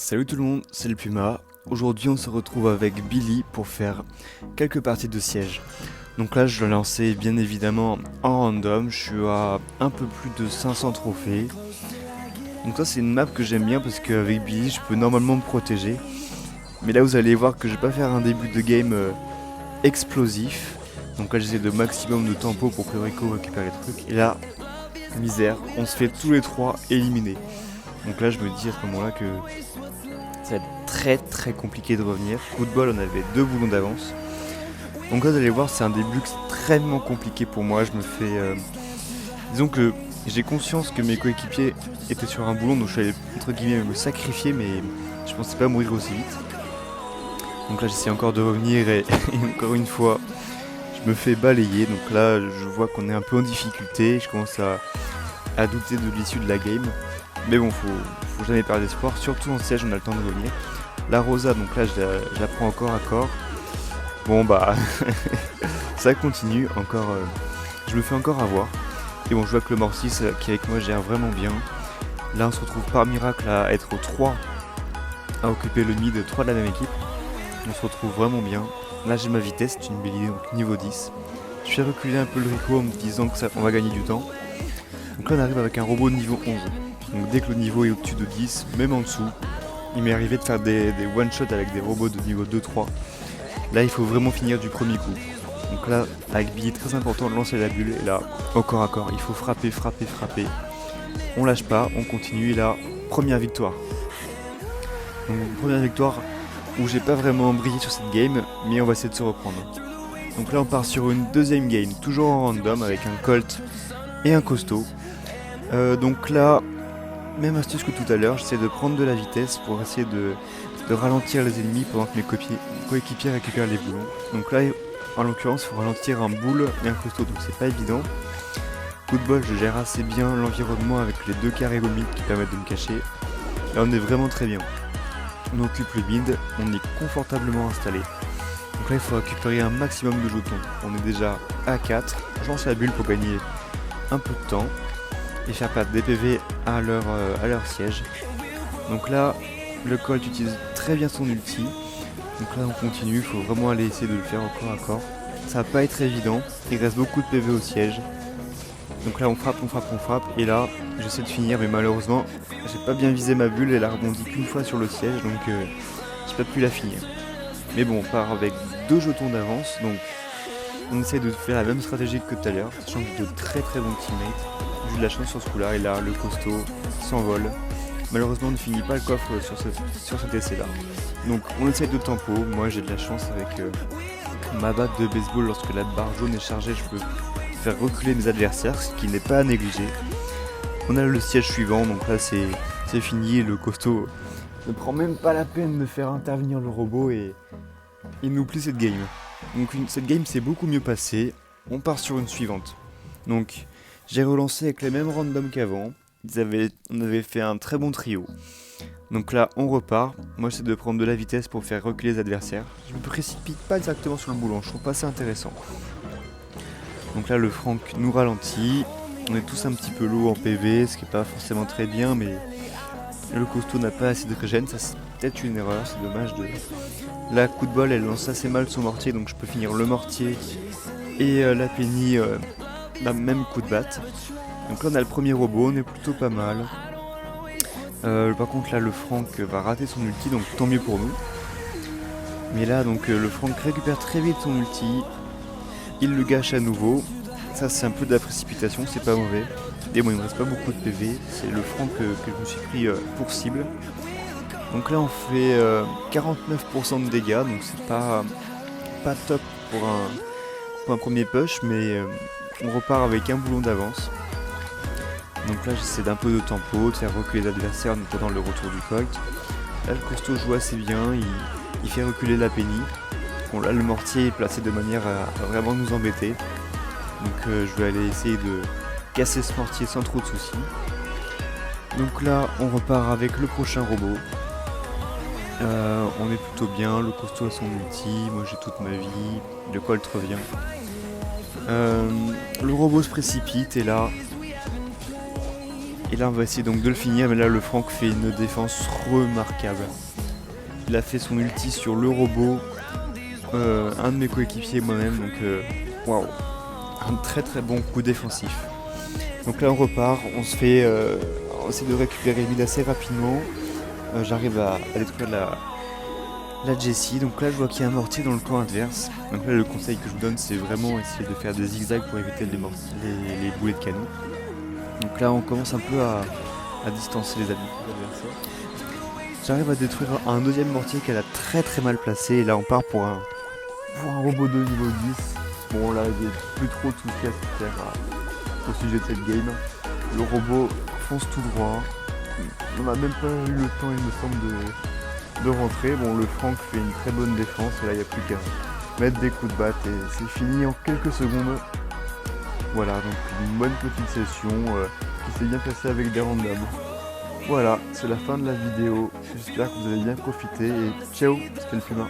Salut tout le monde, c'est le Puma. Aujourd'hui on se retrouve avec Billy pour faire quelques parties de siège. Donc là je l'ai lancé bien évidemment en random, je suis à un peu plus de 500 trophées. Donc ça c'est une map que j'aime bien parce qu'avec Billy je peux normalement me protéger. Mais là vous allez voir que je vais pas faire un début de game explosif. Donc là j'essaie de maximum de tempo pour que Rico récupère les trucs. Et là, misère, on se fait tous les trois éliminer. Donc là je me dis à ce moment là que ça va être très compliqué de revenir. Coup de bol, on avait 2 boulons d'avance. Donc là, vous allez voir, c'est un début extrêmement compliqué pour moi. Je me fais... Disons que j'ai conscience que mes coéquipiers étaient sur un boulon, donc je suis allé entre guillemets me sacrifier, mais je pensais pas mourir aussi vite. Donc là, j'essaie encore de revenir et encore une fois, je me fais balayer. Donc là, je vois qu'on est un peu en difficulté. Je commence à douter de l'issue de la game. Mais bon, faut jamais perdre espoir, surtout en siège, on a le temps de revenir. La Rosa, donc là, je la prends encore à corps. Bon, bah, ça continue, encore, je me fais encore avoir. Et bon, je vois que le Mortis, qui avec moi, gère vraiment bien. Là, on se retrouve par miracle à être aux 3, à occuper le mid, 3 de la même équipe. On se retrouve vraiment bien. Là, j'ai ma vitesse, c'est une belle idée, donc niveau 10. Je fais reculer un peu le Rico en me disant qu'on va gagner du temps. Donc là, on arrive avec un robot de niveau 11. Donc dès que le niveau est au-dessus de 10, même en dessous, il m'est arrivé de faire des one-shots avec des robots de niveau 2-3. Là, il faut vraiment finir du premier coup. Donc là, avec Billy, très important de lancer la bulle. Et là, au corps à corps, il faut frapper. On lâche pas, on continue. Et là, première victoire. Donc première victoire où j'ai pas vraiment brillé sur cette game, mais on va essayer de se reprendre. Donc là, on part sur une deuxième game, toujours en random, avec un Colt et un costaud. Donc là, même astuce que tout à l'heure, j'essaie de prendre de la vitesse pour essayer de ralentir les ennemis pendant que mes coéquipiers récupèrent les boulons. Donc là, en l'occurrence, il faut ralentir un boule et un costaud, donc c'est pas évident. Coup de bol, je gère assez bien l'environnement avec les 2 carrés au mid qui permettent de me cacher. Là, on est vraiment très bien. On occupe le mid, on est confortablement installé. Donc là, il faut récupérer un maximum de jetons. On est déjà à 4. Je lance la bulle pour gagner un peu de temps et faire perdre des PV à leur siège. Donc là, le Colt utilise très bien son ulti. Donc là, on continue, il faut vraiment aller essayer de le faire au corps à corps. Ça va pas être évident, il reste beaucoup de PV au siège. Donc là, on frappe, et là, j'essaie de finir, mais malheureusement, j'ai pas bien visé ma bulle, elle a rebondi qu'une fois sur le siège, donc j'ai pas pu la finir. Mais bon, on part avec 2 jetons d'avance, donc on essaie de faire la même stratégie que tout à l'heure, sachant que j'ai de très bons teammates. J'ai eu de la chance sur ce coup-là, et là, le costaud s'envole. Malheureusement, on ne finit pas le coffre sur cet essai-là. Donc, on essaye de tempo. Moi, j'ai de la chance avec ma batte de baseball. Lorsque la barre jaune est chargée, je peux faire reculer mes adversaires, ce qui n'est pas à négliger. On a le siège suivant, donc là, c'est fini. Le costaud ne prend même pas la peine de faire intervenir le robot et il nous plie cette game. Donc, cette game s'est beaucoup mieux passée. On part sur une suivante. Donc, j'ai relancé avec les mêmes randoms qu'avant. On avait fait un très bon trio. Donc là, on repart. Moi, j'essaie de prendre de la vitesse pour faire reculer les adversaires. Je me précipite pas directement sur le boulon, je trouve pas ça intéressant. Donc là, le Franck nous ralentit. On est tous un petit peu lourds en PV, ce qui est pas forcément très bien, mais le costaud n'a pas assez de régène. Ça, c'est peut-être une erreur, c'est dommage de... Là, coup de bol, elle lance assez mal son mortier, donc je peux finir le mortier et la Penny même coup de batte. Donc là, on a le premier robot, on est plutôt pas mal. Par contre là, le Franck va rater son ulti, donc tant mieux pour nous. Mais là, donc le Franck récupère très vite son ulti. Il le gâche à nouveau. Ça, c'est un peu de la précipitation, c'est pas mauvais. Et bon, il me reste pas beaucoup de PV. C'est le Franck que je me suis pris pour cible. Donc là, on fait 49% de dégâts, donc c'est pas top pour un premier push, mais on repart avec un boulon d'avance. Donc là, j'essaie d'un peu de tempo, de faire reculer les adversaires, notamment le retour du Colt. Là, le costaud joue assez bien, il fait reculer la Penny. Bon, là, le mortier est placé de manière à vraiment nous embêter. Donc je vais aller essayer de casser ce mortier sans trop de soucis. Donc là, on repart avec le prochain robot. On est plutôt bien, le costaud a son ulti, moi j'ai toute ma vie, le Colt revient. Le robot se précipite et là, Et là on va essayer donc de le finir, mais là le Franck fait une défense remarquable. Il a fait son ulti sur le robot, un de mes coéquipiers et moi-même, donc waouh, un très très bon coup défensif. Donc là on repart, on essaie de récupérer Mid assez rapidement. J'arrive à détruire la Jessie, donc là je vois qu'il y a un mortier dans le camp adverse. Donc là le conseil que je vous donne c'est vraiment essayer de faire des zigzags pour éviter les boulets de canon. Donc là on commence un peu à distancer les adversaires. J'arrive à détruire un deuxième mortier qu'elle a très très mal placé et là on part pour un robot 2 niveau 10. Bon là il n'y a plus trop de soucis à se faire au sujet de cette game. Le robot fonce tout droit. On n'a même pas eu le temps il me semble de rentrer. Bon le Franck fait une très bonne défense et là il n'y a plus qu'à mettre des coups de batte et c'est fini en quelques secondes. Voilà donc une bonne petite session qui s'est bien passée avec des randoms. Voilà, c'est la fin de la vidéo. J'espère que vous avez bien profité et ciao, c'était le Fuma.